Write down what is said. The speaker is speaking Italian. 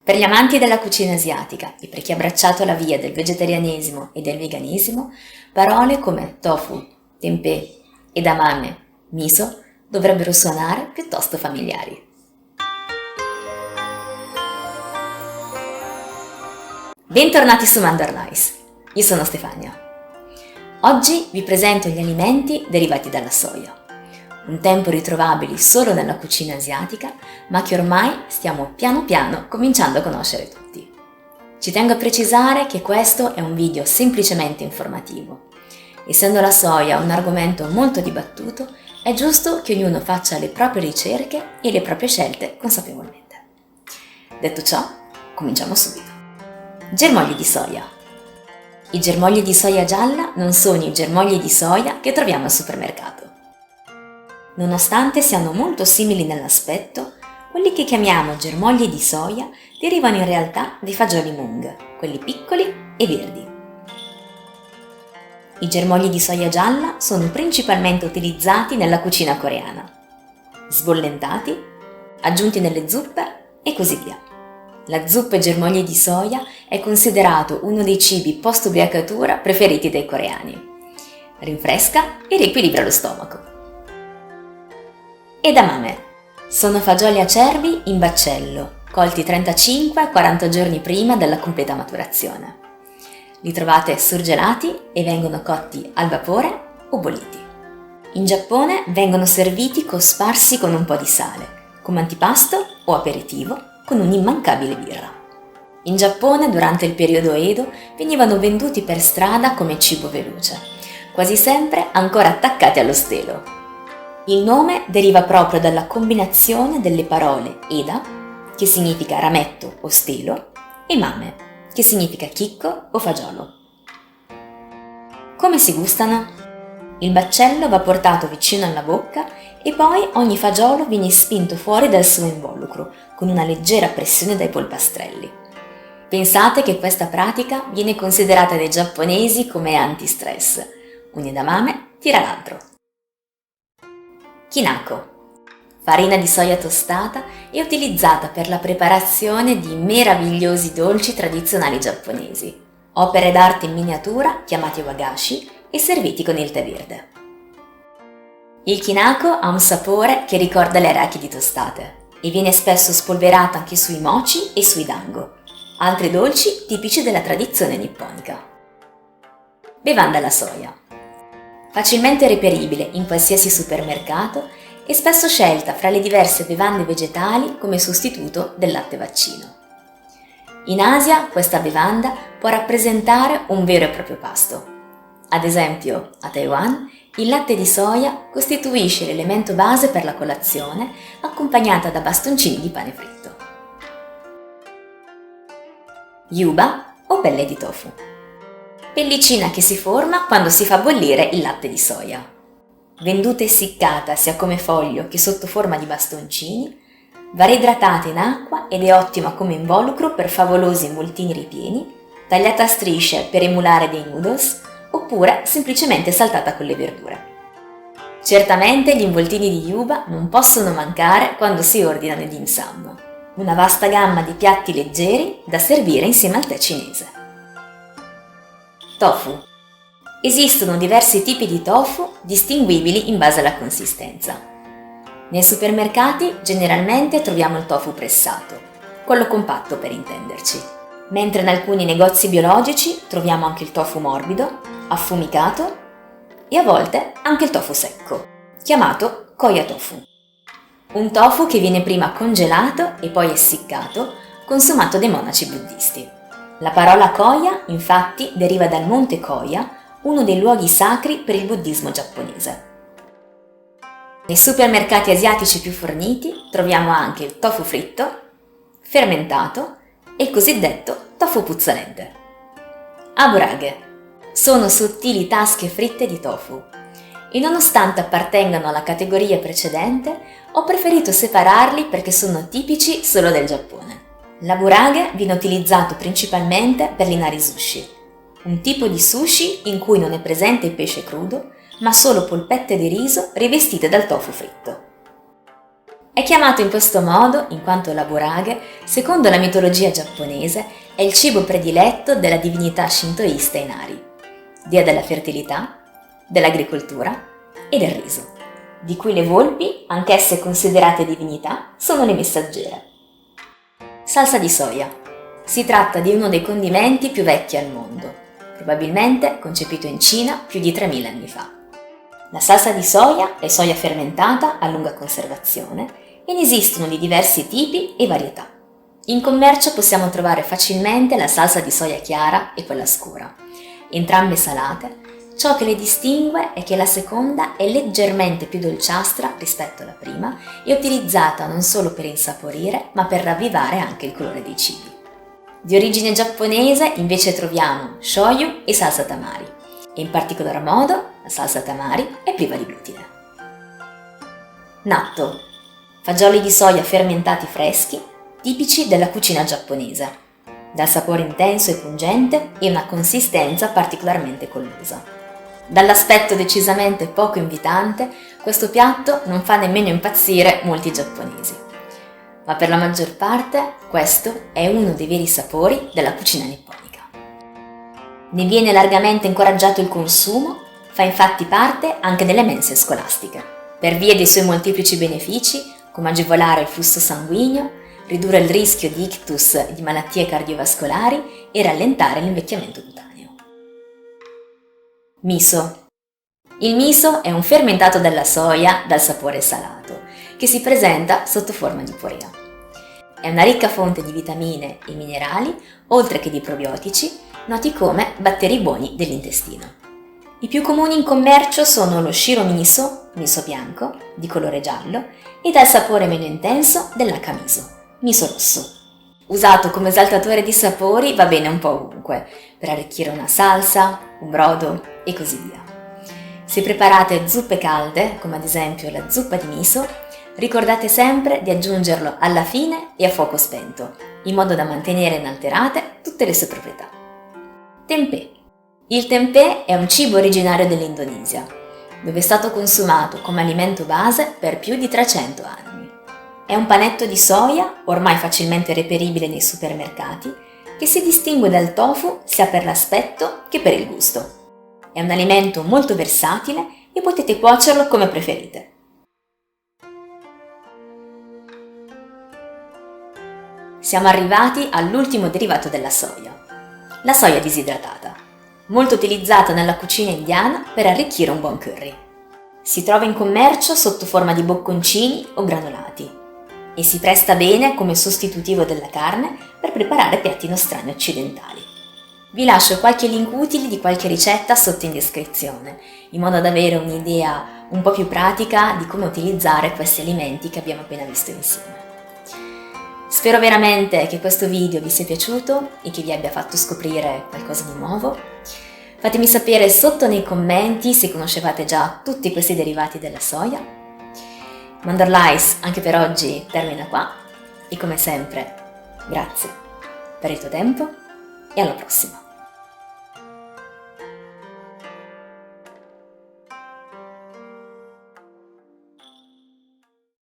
Per gli amanti della cucina asiatica e per chi ha abbracciato la via del vegetarianesimo e del veganismo, parole come tofu, tempeh, edamame, miso dovrebbero suonare piuttosto familiari. Bentornati su Mandar Nice, io sono Stefania. Oggi vi presento gli alimenti derivati dalla soia, un tempo ritrovabili solo nella cucina asiatica, ma che ormai stiamo piano piano cominciando a conoscere tutti. Ci tengo a precisare che questo è un video semplicemente informativo. Essendo la soia un argomento molto dibattuto, è giusto che ognuno faccia le proprie ricerche e le proprie scelte consapevolmente. Detto ciò, cominciamo subito. Germogli di soia. I germogli di soia gialla non sono i germogli di soia che troviamo al supermercato. Nonostante siano molto simili nell'aspetto, quelli che chiamiamo germogli di soia derivano in realtà dai fagioli mung, quelli piccoli e verdi. I germogli di soia gialla sono principalmente utilizzati nella cucina coreana, sbollentati, aggiunti nelle zuppe e così via. La zuppa e germogli di soia è considerato uno dei cibi post-ubriacatura preferiti dai coreani. Rinfresca e riequilibra lo stomaco. Edamame. Sono fagioli acerbi in baccello, colti 35-40 giorni prima della completa maturazione. Li trovate surgelati e vengono cotti al vapore o bolliti. In Giappone vengono serviti cosparsi con un po' di sale, come antipasto o aperitivo con un'immancabile birra. In Giappone, durante il periodo Edo, venivano venduti per strada come cibo veloce, quasi sempre ancora attaccati allo stelo. Il nome deriva proprio dalla combinazione delle parole Eda, che significa rametto o stelo, e mame, che significa chicco o fagiolo. Come si gustano? Il baccello va portato vicino alla bocca e poi ogni fagiolo viene spinto fuori dal suo involucro con una leggera pressione dai polpastrelli. Pensate che questa pratica viene considerata dai giapponesi come anti-stress. Un edamame tira l'altro. Kinako. Farina di soia tostata è utilizzata per la preparazione di meravigliosi dolci tradizionali giapponesi, opere d'arte in miniatura chiamati wagashi e serviti con il tè verde. Il kinako ha un sapore che ricorda le arachidi tostate e viene spesso spolverato anche sui mochi e sui dango, altri dolci tipici della tradizione nipponica. Bevanda alla soia. Facilmente reperibile in qualsiasi supermercato e spesso scelta fra le diverse bevande vegetali come sostituto del latte vaccino. In Asia questa bevanda può rappresentare un vero e proprio pasto. Ad esempio, a Taiwan, il latte di soia costituisce l'elemento base per la colazione, accompagnata da bastoncini di pane fritto. Yuba o pelle di tofu. Pellicina che si forma quando si fa bollire il latte di soia. Venduta essiccata sia come foglio che sotto forma di bastoncini, va reidratata in acqua ed è ottima come involucro per favolosi involtini ripieni, tagliata a strisce per emulare dei noodles, oppure semplicemente saltata con le verdure. Certamente gli involtini di yuba non possono mancare quando si ordinano i dim sum, una vasta gamma di piatti leggeri da servire insieme al tè cinese. Tofu. Esistono diversi tipi di tofu distinguibili in base alla consistenza. Nei supermercati generalmente troviamo il tofu pressato, quello compatto per intenderci, mentre in alcuni negozi biologici troviamo anche il tofu morbido, affumicato e a volte anche il tofu secco, chiamato koya tofu. Un tofu che viene prima congelato e poi essiccato, consumato dai monaci buddisti. La parola koya, infatti, deriva dal monte Koya, uno dei luoghi sacri per il buddismo giapponese. Nei supermercati asiatici più forniti troviamo anche il tofu fritto, fermentato e il cosiddetto tofu puzzolente. Aburage. Sono sottili tasche fritte di tofu e nonostante appartengano alla categoria precedente, ho preferito separarli perché sono tipici solo del Giappone. L'aburage viene utilizzato principalmente per l'inari sushi, un tipo di sushi in cui non è presente il pesce crudo, ma solo polpette di riso rivestite dal tofu fritto. È chiamato in questo modo in quanto l'aburage, secondo la mitologia giapponese, è il cibo prediletto della divinità shintoista Inari, dea della fertilità, dell'agricoltura e del riso, di cui le volpi, anch'esse considerate divinità, sono le messaggere. Salsa di soia. Si tratta di uno dei condimenti più vecchi al mondo, probabilmente concepito in Cina più di 3000 anni fa. La salsa di soia è soia fermentata a lunga conservazione e ne esistono di diversi tipi e varietà. In commercio possiamo trovare facilmente la salsa di soia chiara e quella scura, entrambe salate. Ciò che le distingue è che la seconda è leggermente più dolciastra rispetto alla prima e utilizzata non solo per insaporire, ma per ravvivare anche il colore dei cibi. Di origine giapponese invece troviamo shoyu e salsa tamari, e in particolar modo la salsa tamari è priva di glutine. Natto. Fagioli di soia fermentati freschi, tipici della cucina giapponese, dal sapore intenso e pungente e una consistenza particolarmente collosa. Dall'aspetto decisamente poco invitante, questo piatto non fa nemmeno impazzire molti giapponesi. Ma per la maggior parte questo è uno dei veri sapori della cucina nipponica. Ne viene largamente incoraggiato il consumo, fa infatti parte anche delle mense scolastiche, per via dei suoi molteplici benefici, come agevolare il flusso sanguigno, ridurre il rischio di ictus e di malattie cardiovascolari e rallentare l'invecchiamento cutaneo. Miso. Il miso è un fermentato della soia dal sapore salato, che si presenta sotto forma di purea. È una ricca fonte di vitamine e minerali, oltre che di probiotici, noti come batteri buoni dell'intestino. I più comuni in commercio sono lo shiro miso, miso bianco, di colore giallo, e dal sapore meno intenso dell'akamiso, miso rosso. Usato come esaltatore di sapori va bene un po' ovunque, per arricchire una salsa, un brodo e così via. Se preparate zuppe calde, come ad esempio la zuppa di miso, ricordate sempre di aggiungerlo alla fine e a fuoco spento, in modo da mantenere inalterate tutte le sue proprietà. Tempeh. Il tempeh è un cibo originario dell'Indonesia, dove è stato consumato come alimento base per più di 300 anni. È un panetto di soia, ormai facilmente reperibile nei supermercati, che si distingue dal tofu sia per l'aspetto che per il gusto. È un alimento molto versatile e potete cuocerlo come preferite. Siamo arrivati all'ultimo derivato della soia, la soia disidratata, molto utilizzata nella cucina indiana per arricchire un buon curry. Si trova in commercio sotto forma di bocconcini o granulati e si presta bene come sostitutivo della carne per preparare piatti nostrani occidentali. Vi lascio qualche link utile di qualche ricetta sotto in descrizione, in modo da avere un'idea un po' più pratica di come utilizzare questi alimenti che abbiamo appena visto insieme. Spero veramente che questo video vi sia piaciuto e che vi abbia fatto scoprire qualcosa di nuovo. Fatemi sapere sotto nei commenti se conoscevate già tutti questi derivati della soia. Mandar Lice anche per oggi termina qua e come sempre grazie per il tuo tempo e alla prossima!